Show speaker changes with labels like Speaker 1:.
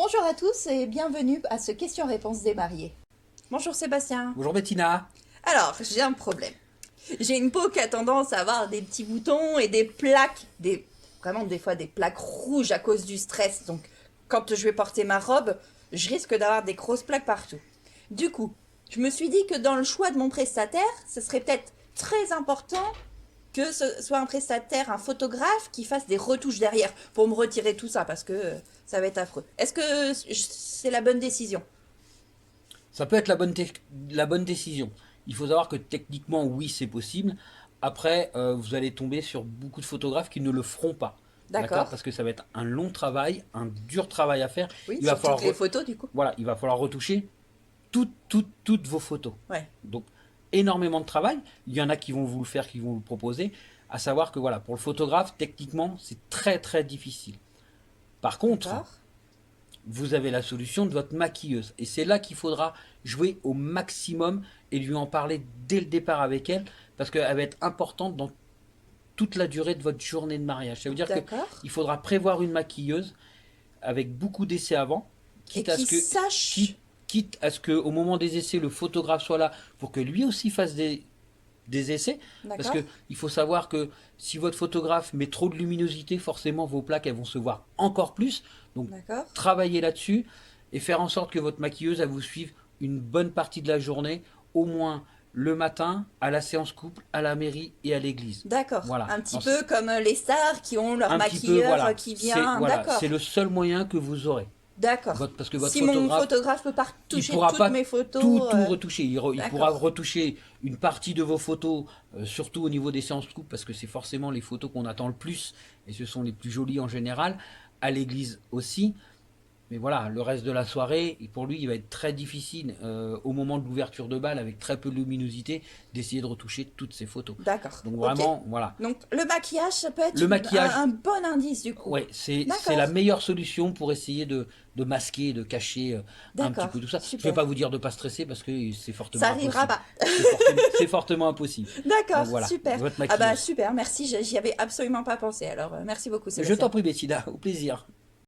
Speaker 1: Bonjour à tous et bienvenue à ce question-réponse des mariés. Bonjour Sébastien.
Speaker 2: Bonjour Bettina.
Speaker 1: Alors, j'ai un problème. J'ai une peau qui a tendance à avoir des petits boutons et des plaques, vraiment des fois des plaques rouges à cause du stress. Donc, quand je vais porter ma robe, je risque d'avoir des grosses plaques partout. Du coup, je me suis dit que dans le choix de mon prestataire, ce serait peut-être très important que ce soit un prestataire, un photographe qui fasse des retouches derrière pour me retirer tout ça parce que ça va être affreux. Est-ce que c'est la bonne décision?
Speaker 2: Ça peut être la bonne décision. Il faut savoir que techniquement, oui, c'est possible. Après, vous allez tomber sur beaucoup de photographes qui ne le feront pas.
Speaker 1: D'accord.
Speaker 2: Parce que ça va être un long travail, un dur travail à faire.
Speaker 1: Oui,
Speaker 2: Il va
Speaker 1: sur
Speaker 2: falloir
Speaker 1: toutes les photos du coup.
Speaker 2: voilà, il va falloir retoucher toutes vos photos.
Speaker 1: Ouais.
Speaker 2: Donc, énormément de travail. Il y en a qui vont vous le faire, qui vont vous le proposer. À savoir que voilà, pour le photographe, techniquement, c'est très très difficile. Par contre,
Speaker 1: D'accord.
Speaker 2: vous avez la solution de votre maquilleuse. Et c'est là qu'il faudra jouer au maximum et lui en parler dès le départ avec elle, parce qu'elle va être importante dans toute la durée de votre journée de mariage. Ça veut dire
Speaker 1: D'accord.
Speaker 2: qu'il faudra prévoir une maquilleuse avec beaucoup d'essais avant,
Speaker 1: Et
Speaker 2: quitte à
Speaker 1: qui
Speaker 2: ce que,
Speaker 1: sache.
Speaker 2: quitte à ce que au moment des essais, le photographe soit là pour que lui aussi fasse des essais. Parce
Speaker 1: D'accord.
Speaker 2: que il faut savoir que si votre photographe met trop de luminosité, forcément vos plaques elles vont se voir encore plus. Donc
Speaker 1: D'accord.
Speaker 2: travaillez là-dessus et faire en sorte que votre maquilleuse elle vous suive une bonne partie de la journée, au moins le matin, à la séance couple, à la mairie et à l'église.
Speaker 1: D'accord.
Speaker 2: Voilà.
Speaker 1: Un petit
Speaker 2: Dans
Speaker 1: peu comme les stars qui ont leur
Speaker 2: un petit peu,
Speaker 1: maquilleur
Speaker 2: voilà.
Speaker 1: qui
Speaker 2: C'est
Speaker 1: vient.
Speaker 2: voilà,
Speaker 1: D'accord.
Speaker 2: c'est le seul moyen que vous aurez.
Speaker 1: D'accord.
Speaker 2: Parce que votre
Speaker 1: Si mon
Speaker 2: photographe,
Speaker 1: photographe peut pas
Speaker 2: il
Speaker 1: retoucher
Speaker 2: pourra
Speaker 1: toutes
Speaker 2: pas
Speaker 1: mes photos.
Speaker 2: tout retoucher. Il pourra
Speaker 1: D'accord.
Speaker 2: retoucher une partie de vos photos, surtout au niveau des séances couple, parce que c'est forcément les photos qu'on attend le plus, et ce sont les plus jolies en général, à l'église aussi. Mais voilà, le reste de la soirée, et pour lui, il va être très difficile, au moment de l'ouverture de bal, avec très peu de luminosité, d'essayer de retoucher toutes ces photos.
Speaker 1: D'accord.
Speaker 2: Donc
Speaker 1: Ok.
Speaker 2: vraiment, voilà.
Speaker 1: Donc le maquillage, ça peut être
Speaker 2: Le maquillage,
Speaker 1: un bon indice du coup.
Speaker 2: ouais, c'est
Speaker 1: D'accord.
Speaker 2: la meilleure solution pour essayer de masquer, de cacher un petit
Speaker 1: D'accord.
Speaker 2: peu tout ça. Je ne
Speaker 1: Super.
Speaker 2: vais pas vous dire de ne pas stresser parce que c'est fortement
Speaker 1: Ça arrivera
Speaker 2: impossible.
Speaker 1: pas.
Speaker 2: C'est fortement impossible.
Speaker 1: D'accord,
Speaker 2: Donc voilà,
Speaker 1: super.
Speaker 2: votre
Speaker 1: Ah bah
Speaker 2: maquilleuse.
Speaker 1: super, merci, j'y avais absolument pas pensé. Alors merci beaucoup
Speaker 2: Je
Speaker 1: Sébastien.
Speaker 2: t'en prie Bettina, au plaisir.